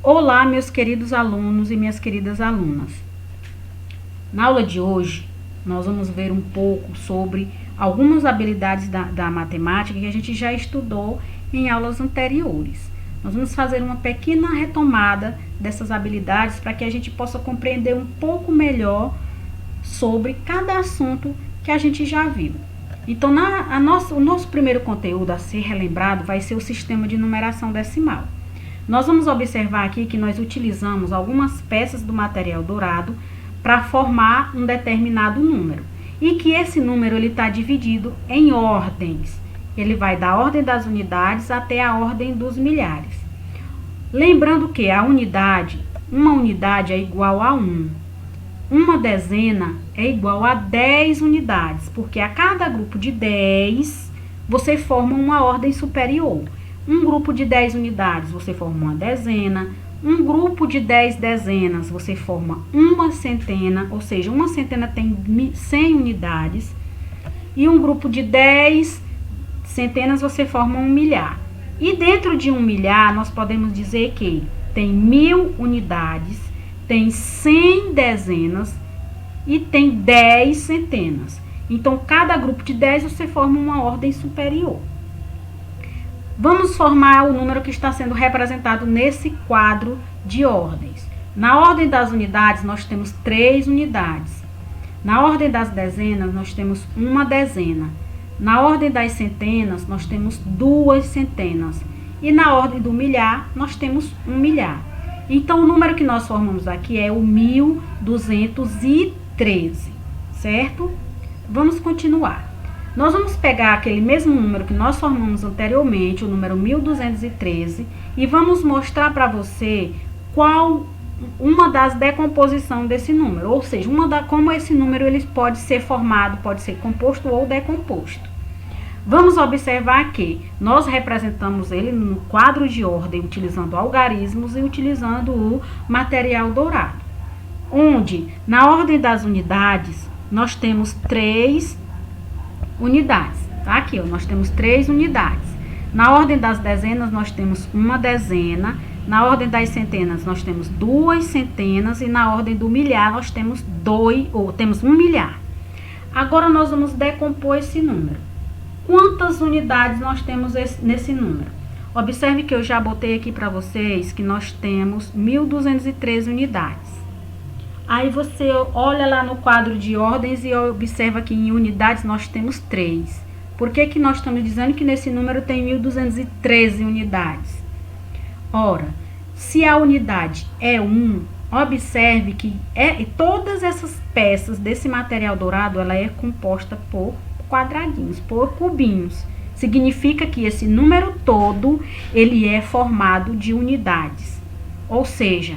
Olá, meus queridos alunos e minhas queridas alunas. Na aula de hoje, nós vamos ver um pouco sobre algumas habilidades da matemática que a gente já estudou em aulas anteriores. Nós vamos fazer uma pequena retomada dessas habilidades para que a gente possa compreender um pouco melhor sobre cada assunto que a gente já viu. Então, o nosso primeiro conteúdo a ser relembrado vai ser o sistema de numeração decimal. Nós vamos observar aqui que nós utilizamos algumas peças do material dourado para formar um determinado número. E que esse número está dividido em ordens. Ele vai da ordem das unidades até a ordem dos milhares. Lembrando que uma unidade é igual a 1. Uma dezena é igual a 10 unidades, porque a cada grupo de 10, você forma uma ordem superior. Um grupo de 10 unidades, você forma uma dezena. Um grupo de 10 dezenas, você forma uma centena, ou seja, uma centena tem 100 unidades. E um grupo de 10 centenas, você forma um milhar. E dentro de um milhar, nós podemos dizer que tem 1000 unidades, tem 100 dezenas e tem 10 centenas. Então, cada grupo de 10, você forma uma ordem superior. Vamos formar o número que está sendo representado nesse quadro de ordens. Na ordem das unidades, nós temos 3 unidades. Na ordem das dezenas, nós temos uma dezena. Na ordem das centenas, nós temos 2 centenas. E na ordem do milhar, nós temos um milhar. Então, o número que nós formamos aqui é o 1213, certo? Vamos continuar. Nós vamos pegar aquele mesmo número que nós formamos anteriormente, o número 1213, e vamos mostrar para você qual uma das decomposições desse número, ou seja, como esse número ele pode ser formado, pode ser composto ou decomposto. Vamos observar que nós representamos ele no quadro de ordem utilizando algarismos e utilizando o material dourado, onde na ordem das unidades nós temos 3 unidades, tá? Aqui, ó, nós temos 3 unidades. Na ordem das dezenas, nós temos uma dezena. Na ordem das centenas, nós temos 2 centenas. E na ordem do milhar, nós temos um milhar. Agora, nós vamos decompor esse número. Quantas unidades nós temos nesse número? Observe que eu já botei aqui para vocês que nós temos 1213 unidades. Aí você olha lá no quadro de ordens e observa que em unidades nós temos 3. Por que que nós estamos dizendo que nesse número tem 1213 unidades? Ora, se a unidade é 1, observe que todas essas peças desse material dourado, ela é composta por quadradinhos, por cubinhos. Significa que esse número todo, ele é formado de unidades. Ou seja,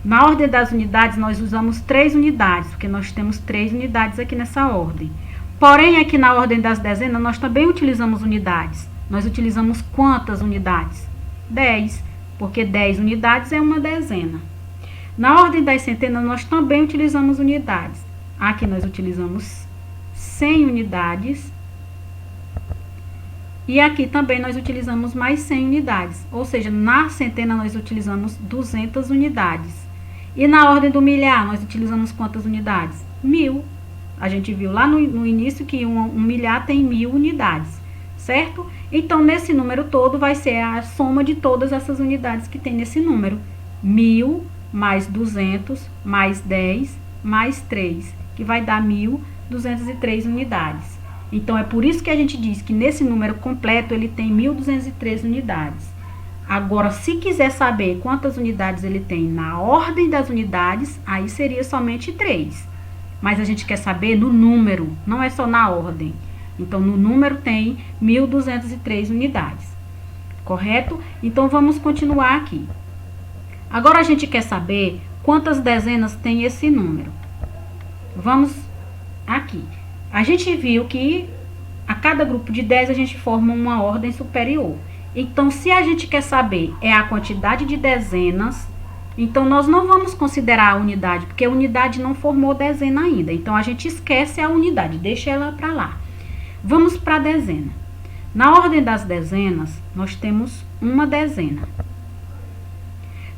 na ordem das unidades, nós usamos 3 unidades, porque nós temos 3 unidades aqui nessa ordem. Porém, aqui na ordem das dezenas, nós também utilizamos unidades. Nós utilizamos quantas unidades? 10, porque 10 unidades é uma dezena. Na ordem das centenas, nós também utilizamos unidades. Aqui nós utilizamos 100 unidades. E aqui também nós utilizamos mais 100 unidades. Ou seja, na centena nós utilizamos 200 unidades. E na ordem do milhar, nós utilizamos quantas unidades? 1000. A gente viu lá no início que um milhar tem 1000 unidades, certo? Então, nesse número todo, vai ser a soma de todas essas unidades que tem nesse número. 1000 mais 200 mais 10 mais 3, que vai dar 1203 unidades. Então, é por isso que a gente diz que nesse número completo, ele tem 1203 unidades. Agora, se quiser saber quantas unidades ele tem na ordem das unidades, aí seria somente 3. Mas a gente quer saber no número, não é só na ordem. Então, no número tem 1203 unidades. Correto? Então, vamos continuar aqui. Agora, a gente quer saber quantas dezenas tem esse número. Vamos aqui. A gente viu que a cada grupo de 10 a gente forma uma ordem superior. Então, se a gente quer saber a quantidade de dezenas, então nós não vamos considerar a unidade, porque a unidade não formou dezena ainda. Então, a gente esquece a unidade, deixa ela para lá. Vamos para a dezena. Na ordem das dezenas, nós temos uma dezena.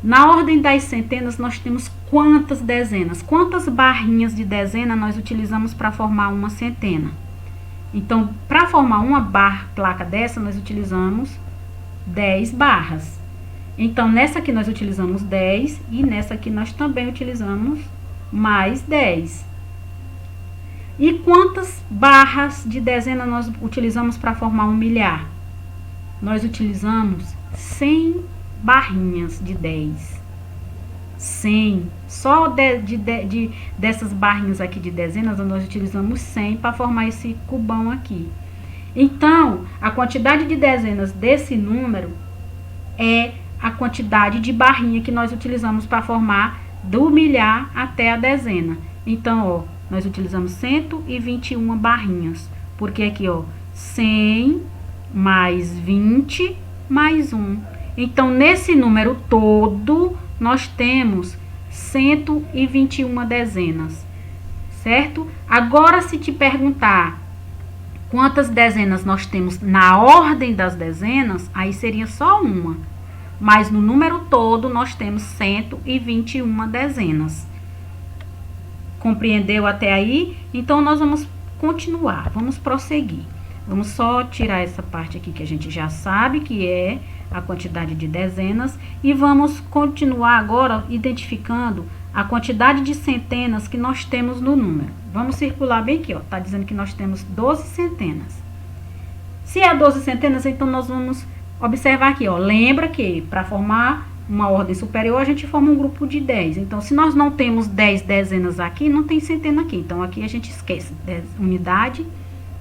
Na ordem das centenas, nós temos quantas dezenas? Quantas barrinhas de dezena nós utilizamos para formar uma centena? Então, para formar uma placa dessa, nós utilizamos 10 barras. Então, nessa aqui nós utilizamos 10 e nessa aqui nós também utilizamos mais 10. E quantas barras de dezena nós utilizamos para formar um milhar? Nós utilizamos 100 barrinhas de 10. 100. Só dessas barrinhas aqui de dezenas, nós utilizamos 100 para formar esse cubão aqui. Então, a quantidade de dezenas desse número é a quantidade de barrinha que nós utilizamos para formar do milhar até a dezena. Então, ó, nós utilizamos 121 barrinhas. Porque aqui, ó, 100 mais 20 mais 1. Então, nesse número todo, nós temos 121 dezenas, certo? Agora, se te perguntar quantas dezenas nós temos na ordem das dezenas, aí seria só uma. Mas no número todo, nós temos 121 dezenas. Compreendeu até aí? Então, nós vamos continuar, vamos prosseguir. Vamos só tirar essa parte aqui que a gente já sabe, que é a quantidade de dezenas. E vamos continuar agora identificando a quantidade de centenas que nós temos no número. Vamos circular bem aqui, ó. Tá dizendo que nós temos 12 centenas. Se é 12 centenas, então nós vamos observar aqui, ó. Lembra que para formar uma ordem superior, a gente forma um grupo de 10. Então, se nós não temos 10 dezenas aqui, não tem centena aqui. Então, aqui a gente esquece unidade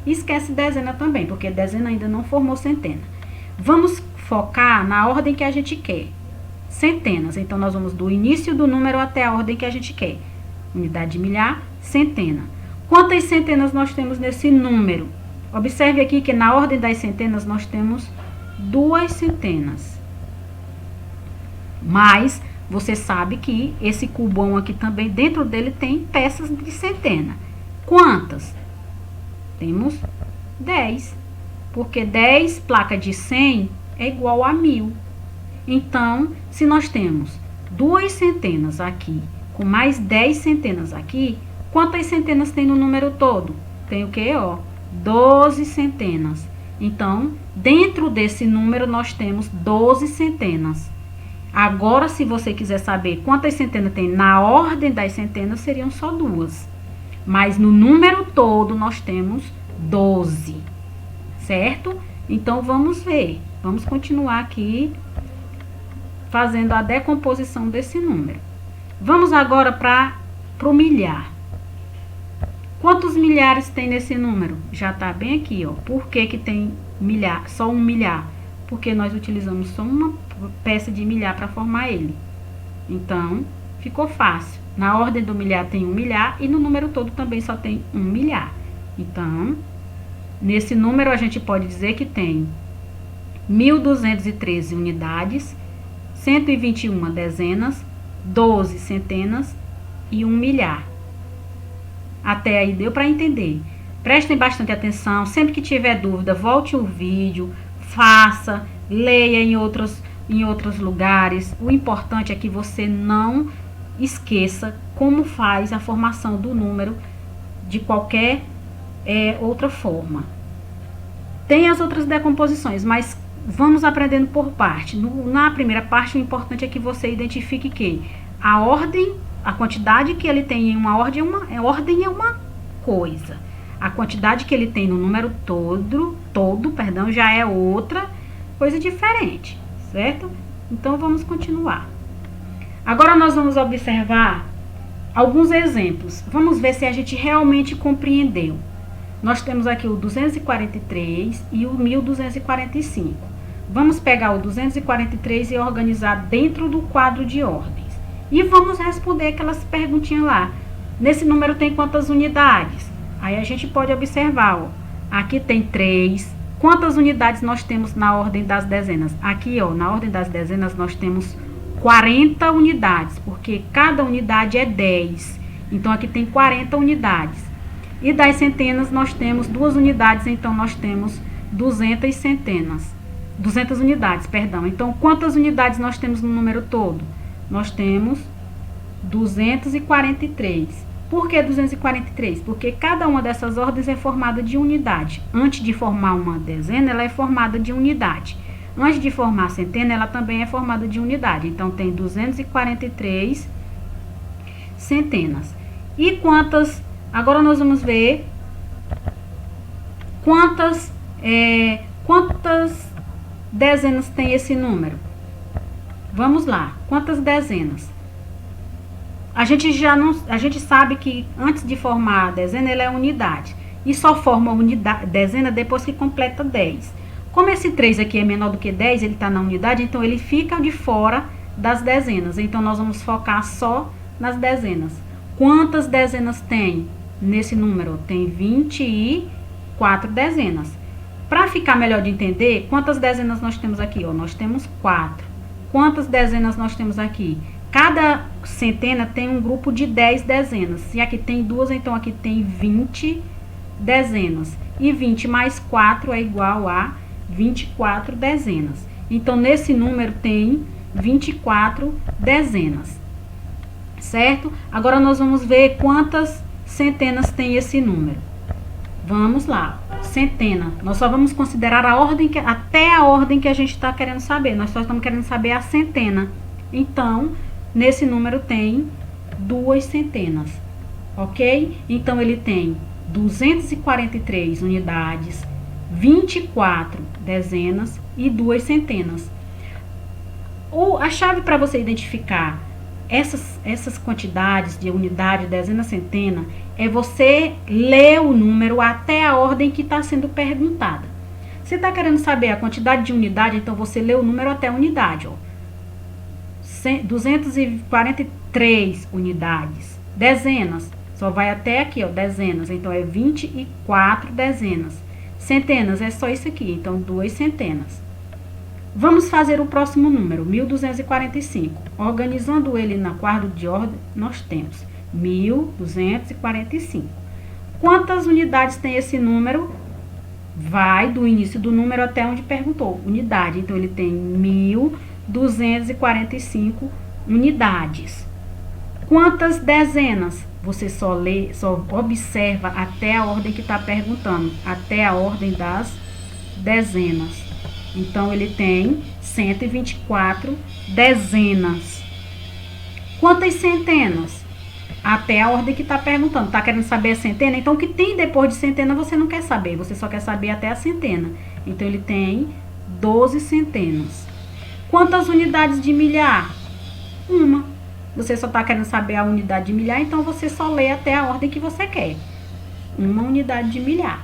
e esquece dezena também, porque dezena ainda não formou centena. Vamos focar na ordem que a gente quer. Centenas. Então, nós vamos do início do número até a ordem que a gente quer. Unidade de milhar, centena. Quantas centenas nós temos nesse número? Observe aqui que na ordem das centenas nós temos 2 centenas. Mas você sabe que esse cubão aqui também, dentro dele tem peças de centena. Quantas? Temos 10. Porque 10 placas de 100 é igual a 1000. Então, se nós temos 2 centenas aqui, com mais 10 centenas aqui, quantas centenas tem no número todo? Tem o quê, ó? 12 centenas. Então, dentro desse número, nós temos 12 centenas. Agora, se você quiser saber quantas centenas tem na ordem das centenas, seriam só 2. Mas no número todo, nós temos 12. Certo? Então, vamos ver. Vamos continuar aqui fazendo a decomposição desse número. Vamos agora para o milhar. Quantos milhares tem nesse número? Já está bem aqui, ó. Por que que tem milhar? Só um milhar? Porque nós utilizamos só uma peça de milhar para formar ele. Então, ficou fácil. Na ordem do milhar tem 1 milhar e no número todo também só tem 1 milhar. Então, nesse número a gente pode dizer que tem 1.213 unidades, 121 dezenas, 12 centenas e 1 milhar. Até aí deu para entender. Prestem bastante atenção. Sempre que tiver dúvida, volte o vídeo, faça, leia em outros lugares. O importante é que você não esqueça como faz a formação do número de qualquer outra forma. Tem as outras decomposições, mas vamos aprendendo por parte. Na primeira parte, o importante é que você identifique que a ordem, a quantidade que ele tem em uma ordem é uma coisa. A quantidade que ele tem no número todo, já é outra coisa diferente, certo? Então, vamos continuar. Agora, nós vamos observar alguns exemplos. Vamos ver se a gente realmente compreendeu. Nós temos aqui o 243 e o 1245. Vamos pegar o 243 e organizar dentro do quadro de ordens. E vamos responder aquelas perguntinhas lá. Nesse número tem quantas unidades? Aí a gente pode observar, ó. Aqui tem 3. Quantas unidades nós temos na ordem das dezenas? Aqui, ó, na ordem das dezenas nós temos 40 unidades, porque cada unidade é 10. Então, aqui tem 40 unidades. E das centenas nós temos 2 unidades, então nós temos 200 centenas. 200 unidades, perdão. Então, quantas unidades nós temos no número todo? nós temos 243. Por que 243? Porque cada uma dessas ordens é formada de unidade. Antes de formar uma dezena, ela é formada de unidade. Antes de formar a centena, ela também é formada de unidade. Então, tem 243 centenas. E quantas... Agora, nós vamos ver quantas dezenas tem esse número. Vamos lá. Quantas dezenas? A gente sabe que antes de formar a dezena, ela é unidade. E só forma a dezena depois que completa 10. Como esse 3 aqui é menor do que 10, ele está na unidade, então ele fica de fora das dezenas. Então, nós vamos focar só nas dezenas. Quantas dezenas tem nesse número? Tem 24 dezenas. Para ficar melhor de entender, quantas dezenas nós temos aqui? Ó, nós temos 4. Quantas dezenas nós temos aqui? Cada centena tem um grupo de 10 dezenas. Se aqui tem 2, então aqui tem 20 dezenas. E 20 mais 4 é igual a 24 dezenas. Então, nesse número tem 24 dezenas. Certo? Agora, nós vamos ver quantas centenas tem esse número. Vamos lá. Centena. Nós só vamos considerar a ordem, até a ordem que a gente está querendo saber. Nós só estamos querendo saber a centena. Então, nesse número tem 2 centenas. Ok? Então, ele tem 243 unidades, 24 dezenas e 2 centenas. A chave para você identificar essas quantidades de unidade, dezena, centena, é você ler o número até a ordem que está sendo perguntada. Você está querendo saber a quantidade de unidade, então você lê o número até a unidade. Ó. 243 unidades. Dezenas, só vai até aqui, ó, dezenas, então é 24 dezenas. Centenas é só isso aqui, então 2 centenas. Vamos fazer o próximo número, 1245. Organizando ele na quadro de ordem, nós temos 1245. Quantas unidades tem esse número? Vai do início do número até onde perguntou, unidade. Então, ele tem 1245 unidades. Quantas dezenas? Você só observa até a ordem que está perguntando, até a ordem das dezenas. Então, ele tem 124 dezenas. Quantas centenas? Até a ordem que está perguntando. Está querendo saber a centena? Então, o que tem depois de centena você não quer saber. Você só quer saber até a centena. Então, ele tem 12 centenas. Quantas unidades de milhar? Uma. Você só está querendo saber a unidade de milhar, então você só lê até a ordem que você quer. Uma unidade de milhar.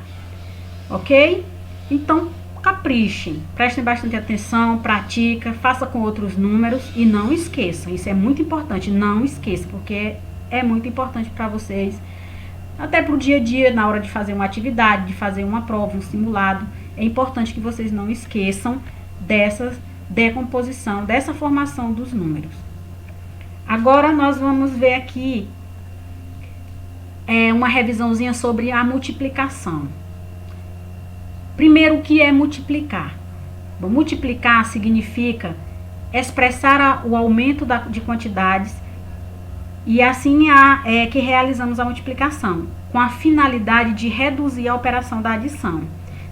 Ok? Então, caprichem, prestem bastante atenção, pratica, faça com outros números e não esqueçam. Isso é muito importante, não esqueça, porque é muito importante para vocês, até para o dia a dia, na hora de fazer uma atividade, de fazer uma prova, um simulado. É importante que vocês não esqueçam dessa decomposição, dessa formação dos números. Agora, nós vamos ver aqui uma revisãozinha sobre a multiplicação. Primeiro, o que é multiplicar? Bom, multiplicar significa expressar o aumento de quantidades e assim é que realizamos a multiplicação, com a finalidade de reduzir a operação da adição.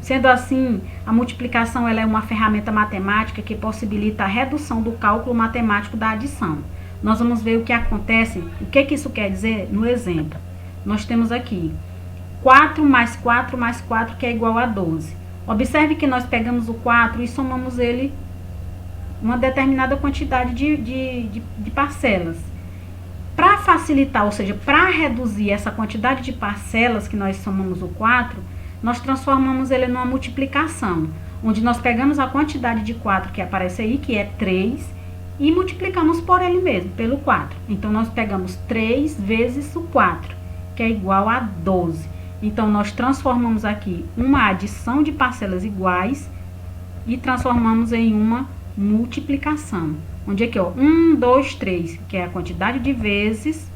Sendo assim, a multiplicação ela é uma ferramenta matemática que possibilita a redução do cálculo matemático da adição. Nós vamos ver o que acontece, o que isso quer dizer no exemplo. Nós temos aqui 4 mais 4 mais 4, que é igual a 12. Observe que nós pegamos o 4 e somamos ele uma determinada quantidade de parcelas. Para facilitar, ou seja, para reduzir essa quantidade de parcelas que nós somamos o 4, nós transformamos ele numa multiplicação, onde nós pegamos a quantidade de 4 que aparece aí, que é 3, e multiplicamos por ele mesmo, pelo 4. Então, nós pegamos 3 vezes o 4, que é igual a 12. Então, nós transformamos aqui uma adição de parcelas iguais e transformamos em uma multiplicação. Onde aqui, ó, 1, 2, 3, que é a quantidade de vezes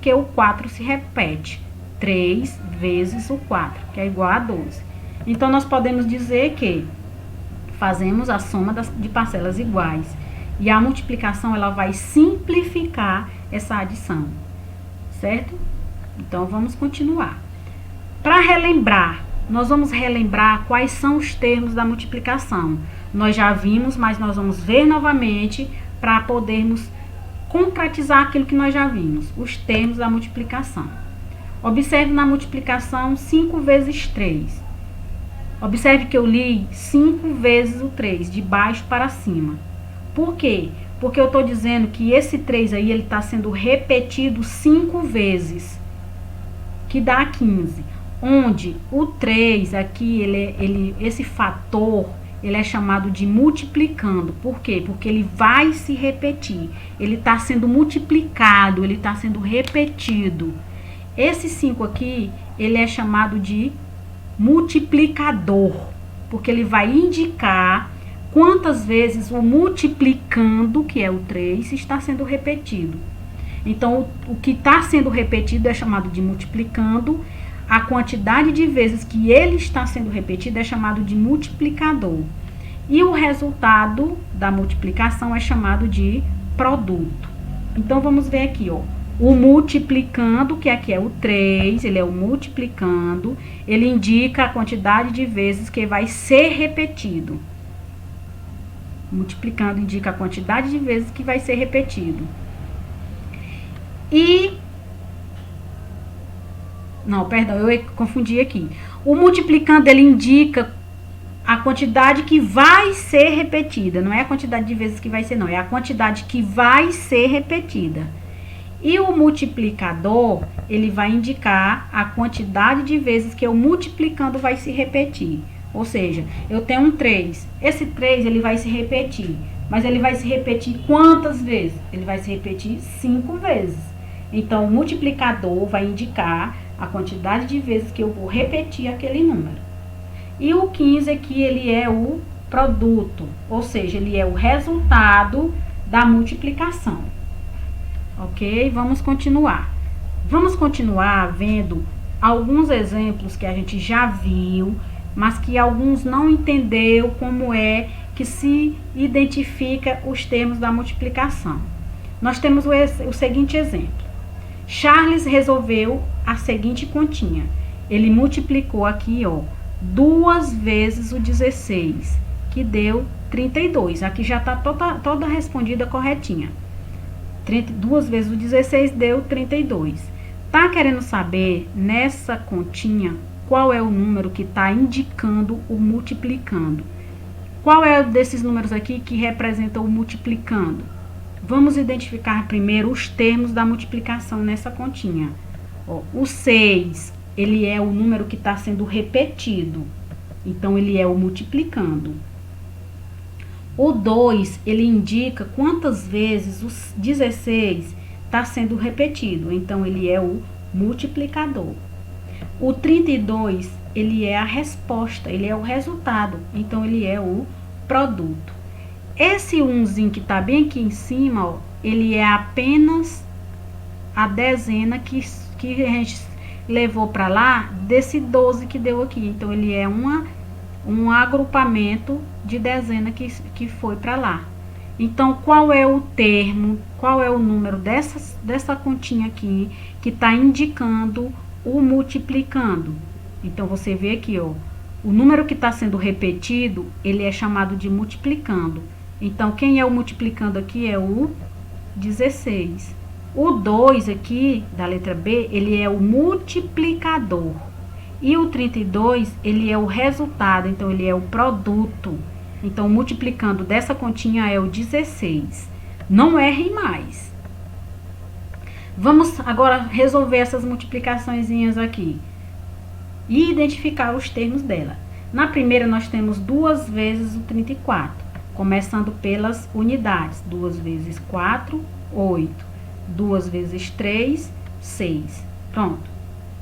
que o 4 se repete. 3 vezes o 4, que é igual a 12. Então, nós podemos dizer que fazemos a soma de parcelas iguais. E a multiplicação, ela vai simplificar essa adição, certo? Então, vamos continuar. Para relembrar, nós vamos relembrar quais são os termos da multiplicação. Nós já vimos, mas nós vamos ver novamente para podermos concretizar aquilo que nós já vimos, os termos da multiplicação. Observe na multiplicação 5 vezes 3. Observe que eu li 5 vezes o 3, de baixo para cima. Por quê? Porque eu estou dizendo que esse 3 aí, ele está sendo repetido 5 vezes, que dá 15. Onde o 3 aqui, esse fator, ele é chamado de multiplicando. Por quê? Porque ele vai se repetir. Ele está sendo multiplicado, ele está sendo repetido. Esse 5 aqui, ele é chamado de multiplicador, porque ele vai indicar quantas vezes o multiplicando, que é o 3, está sendo repetido. Então, o que está sendo repetido é chamado de multiplicando. A quantidade de vezes que ele está sendo repetido é chamado de multiplicador. E o resultado da multiplicação é chamado de produto. Então, vamos ver aqui, ó. O multiplicando, que aqui é o 3, ele é o multiplicando, ele indica a quantidade de vezes que vai ser repetido. Multiplicando indica a quantidade de vezes que vai ser repetido. Não, perdão, eu confundi aqui. O multiplicando, ele indica a quantidade que vai ser repetida. Não é a quantidade de vezes que vai ser, não. É a quantidade que vai ser repetida. E o multiplicador, ele vai indicar a quantidade de vezes que o multiplicando vai se repetir. Ou seja, eu tenho um 3. Esse 3, ele vai se repetir. Mas ele vai se repetir quantas vezes? Ele vai se repetir 5 vezes. Então, o multiplicador vai indicar a quantidade de vezes que eu vou repetir aquele número. E o 15 aqui, ele é o produto. Ou seja, ele é o resultado da multiplicação. Ok? Vamos continuar. Vamos continuar vendo alguns exemplos que a gente já viu, mas que alguns não entenderam como é que se identifica os termos da multiplicação. Nós temos o seguinte exemplo. Charles resolveu a seguinte continha. Ele multiplicou aqui, ó, 2 vezes o 16, que deu 32. Aqui já está toda respondida corretinha. 2 vezes o 16 deu 32. Tá querendo saber, nessa continha, qual é o número que está indicando o multiplicando? Qual é desses números aqui que representa o multiplicando? Vamos identificar primeiro os termos da multiplicação nessa continha. Ó, o 6, ele é o número que está sendo repetido. Então, ele é o multiplicando. O 2, ele indica quantas vezes o 16 está sendo repetido. Então, ele é o multiplicador. O 32, ele é a resposta, ele é o resultado. Então, ele é o produto. Esse 1zinho que está bem aqui em cima, ó, ele é apenas a dezena que a gente levou para lá desse 12 que deu aqui. Então, ele é um agrupamento de dezena que foi para lá. Então, qual é o termo, qual é o número dessa continha aqui que está indicando o multiplicando? Então, você vê aqui, ó, o número que está sendo repetido, ele é chamado de multiplicando. Então, quem é o multiplicando aqui é o 16. O 2 aqui, da letra B, ele é o multiplicador. E o 32, ele é o resultado, então ele é o produto. Então, multiplicando dessa continha é o 16. Não erre mais. Vamos agora resolver essas multiplicaçõezinhas aqui. E identificar os termos dela. Na primeira, nós temos 2 vezes o 34. Começando pelas unidades. 2 vezes 4, 8. 2 vezes 3, 6. Pronto.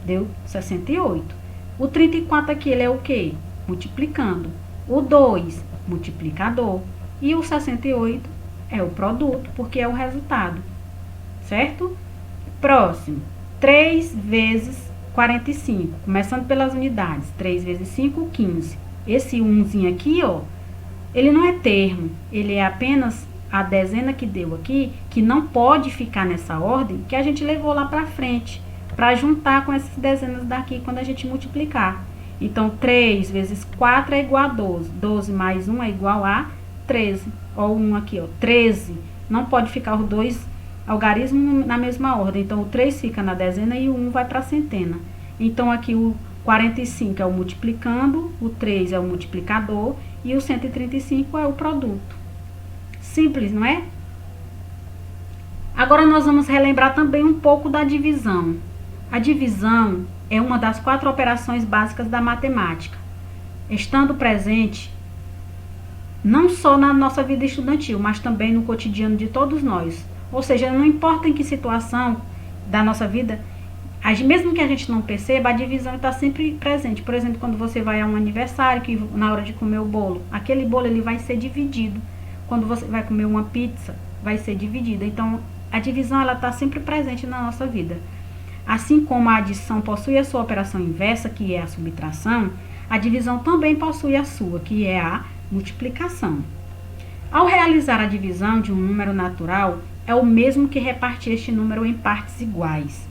Deu 68. O 34 aqui, ele é o quê? Multiplicando. O 2, multiplicador. E o 68 é o produto, porque é o resultado. Certo? Próximo. 3 vezes 45. Começando pelas unidades. 3 vezes 15. Esse 1zinho aqui, ó, ele não é termo. Ele é apenas a dezena que deu aqui, que não pode ficar nessa ordem, que a gente levou lá para frente, para juntar com essas dezenas daqui quando a gente multiplicar. Então, 3 vezes 4 é igual a 12. 12 mais 1 é igual a 13. Ó, 1 aqui, ó, 13. Não pode ficar os dois algarismos na mesma ordem. Então, o 3 fica na dezena e o 1 vai para a centena. Então, aqui o 45 é o multiplicando, o 3 é o multiplicador e o 135 é o produto. Simples, não é? Agora, nós vamos relembrar também um pouco da divisão. A divisão é uma das 4 operações básicas da matemática, estando presente não só na nossa vida estudantil, mas também no cotidiano de todos nós. Ou seja, não importa em que situação da nossa vida, mesmo que a gente não perceba, a divisão está sempre presente. Por exemplo, quando você vai a um aniversário, que na hora de comer o bolo, aquele bolo ele vai ser dividido. Quando você vai comer uma pizza, vai ser dividida. Então, a divisão ela está sempre presente na nossa vida. Assim como a adição possui a sua operação inversa, que é a subtração, a divisão também possui a sua, que é a multiplicação. Ao realizar a divisão de um número natural, é o mesmo que repartir este número em partes iguais.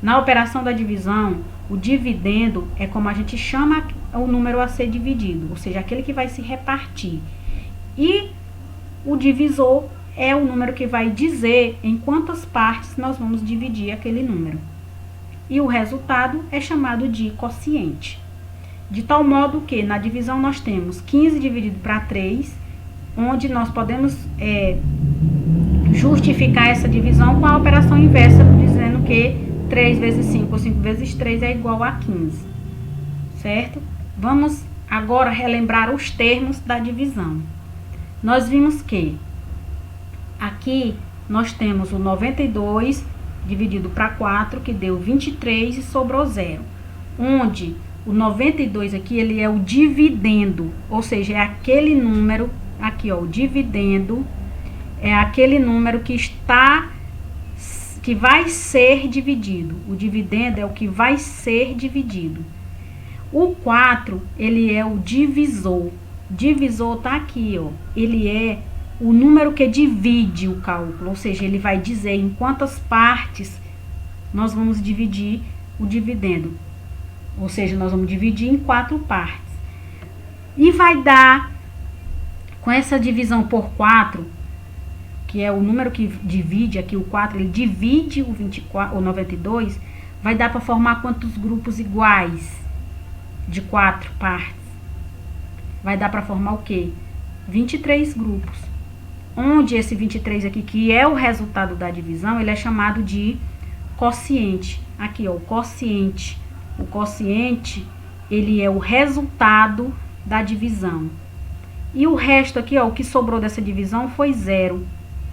Na operação da divisão, o dividendo é como a gente chama o número a ser dividido, ou seja, aquele que vai se repartir. E o divisor é o número que vai dizer em quantas partes nós vamos dividir aquele número. E o resultado é chamado de quociente. De tal modo que na divisão nós temos 15 dividido para 3, onde nós podemos justificar essa divisão com a operação inversa, dizendo que 3 vezes 5 ou 5 vezes 3 é igual a 15. Certo? Vamos agora relembrar os termos da divisão. Nós vimos que aqui nós temos o 92 dividido para 4, que deu 23 e sobrou 0. Onde o 92 aqui, ele é o dividendo, ou seja, é aquele número, aqui ó, o dividendo, é aquele número que vai ser dividido. O dividendo é o que vai ser dividido. O 4, ele é o divisor. Divisor tá aqui, ó. Ele é o número que divide o cálculo, ou seja, ele vai dizer em quantas partes nós vamos dividir o dividendo. Ou seja, nós vamos dividir em 4 partes. E vai dar, com essa divisão por 4, que é o número que divide aqui o 4, ele divide o 24, o 92, vai dar para formar quantos grupos iguais de 4 partes? Vai dar para formar o quê? 23 grupos. Onde esse 23 aqui, que é o resultado da divisão, ele é chamado de quociente. Aqui, ó, o quociente. O quociente, ele é o resultado da divisão. E o resto aqui, ó, o que sobrou dessa divisão foi 0.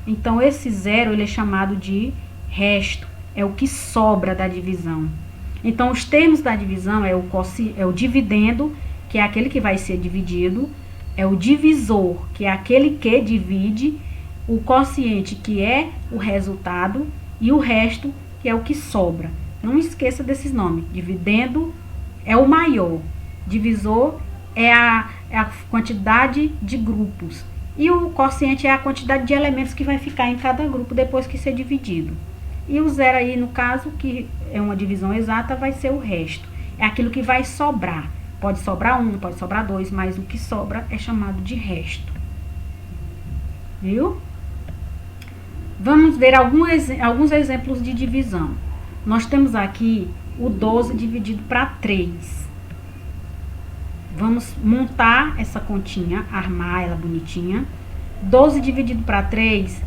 Então, esse 0, ele é chamado de resto. É o que sobra da divisão. Então, os termos da divisão é o dividendo, que é aquele que vai ser dividido. É o divisor, que é aquele que divide. O quociente, que é o resultado. E o resto, que é o que sobra. Não esqueça desses nomes. Dividendo é o maior. Divisor é a quantidade de grupos. E o quociente é a quantidade de elementos que vai ficar em cada grupo depois que ser dividido. E o 0 aí, no caso, que é uma divisão exata, vai ser o resto. É aquilo que vai sobrar. Pode sobrar 1, pode sobrar 2, mas o que sobra é chamado de resto. Viu? Vamos ver alguns exemplos de divisão. Nós temos aqui o 12 dividido para 3. Vamos montar essa continha, armar ela bonitinha. 12 dividido para 3.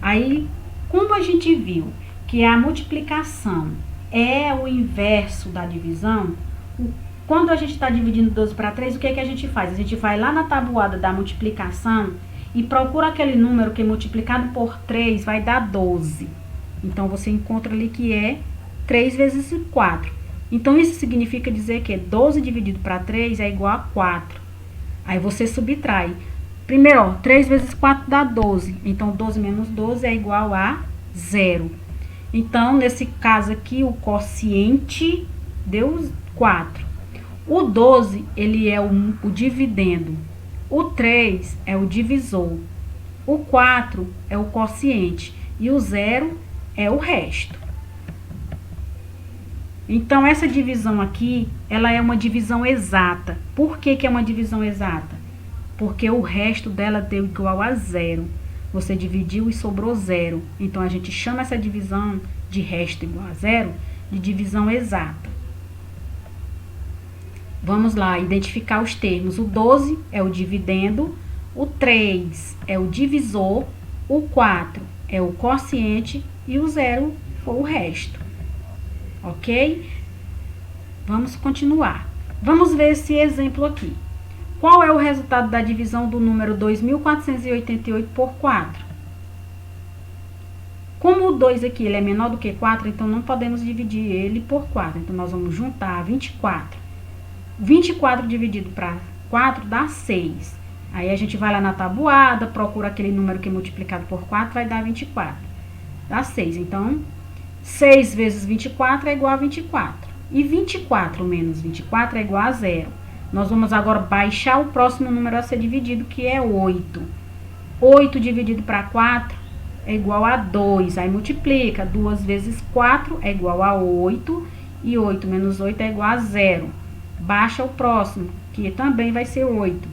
Aí, como a gente viu que a multiplicação é o inverso da divisão, quando a gente está dividindo 12 para 3, o que é que a gente faz? A gente vai lá na tabuada da multiplicação e procura aquele número que multiplicado por 3 vai dar 12. Então, você encontra ali que é 3 vezes 4. Então, isso significa dizer que 12 dividido para 3 é igual a 4. Aí, você subtrai. Primeiro, ó, 3 vezes 4 dá 12. Então, 12 menos 12 é igual a 0. Então, nesse caso aqui, o quociente deu 4. O 12, ele é o dividendo. O 3 é o divisor. o 4 é o quociente e o 0 é o resto. Então, essa divisão aqui, ela é uma divisão exata. Por que que é uma divisão exata? Porque o resto dela deu igual a 0. Você dividiu e sobrou 0. Então, a gente chama essa divisão de resto igual a 0 de divisão exata. Vamos lá, identificar os termos. O 12 é o dividendo, o 3 é o divisor, o 4 é o quociente e o 0 foi o resto. Ok? Vamos continuar. Vamos ver esse exemplo aqui. Qual é o resultado da divisão do número 2.488 por 4? Como o 2 aqui ele é menor do que 4, então não podemos dividir ele por 4. Então, nós vamos juntar 24. 24 dividido para 4 dá 6. Aí a gente vai lá na tabuada, procura aquele número que é multiplicado por 4, vai dar 24. Dá 6. Então, 6 vezes 24 é igual a 24. E 24 menos 24 é igual a 0. Nós vamos agora baixar o próximo número a ser dividido, que é 8. 8 dividido para 4 é igual a 2. Aí multiplica. 2 vezes 4 é igual a 8. E 8 menos 8 é igual a 0. Baixa o próximo, que também vai ser 8.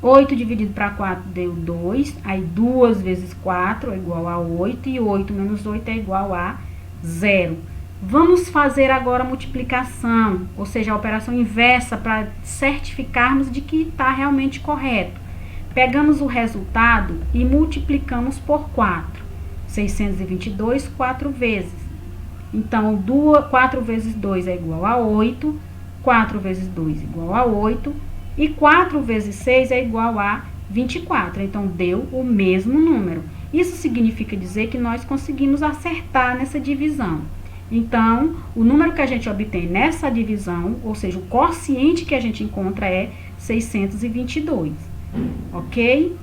8 dividido para 4 deu 2. Aí 2 vezes 4 é igual a 8. E 8 menos 8 é igual a 0. Vamos fazer agora a multiplicação, ou seja, a operação inversa, para certificarmos de que está realmente correto. Pegamos o resultado e multiplicamos por 4. 622, 4 vezes. Então, 4 vezes 2 é igual a 8. 4 vezes 2 é igual a 8. E 4 vezes 6 é igual a 24. Então, deu o mesmo número. Isso significa dizer que nós conseguimos acertar nessa divisão. Então, o número que a gente obtém nessa divisão, ou seja, o quociente que a gente encontra é 622. Ok?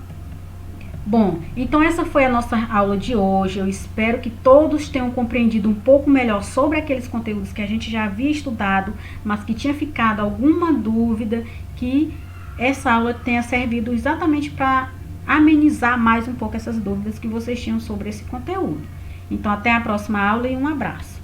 Bom, então essa foi a nossa aula de hoje. Eu espero que todos tenham compreendido um pouco melhor sobre aqueles conteúdos que a gente já havia estudado, mas que tinha ficado alguma dúvida, que essa aula tenha servido exatamente para amenizar mais um pouco essas dúvidas que vocês tinham sobre esse conteúdo. Então, até a próxima aula e um abraço.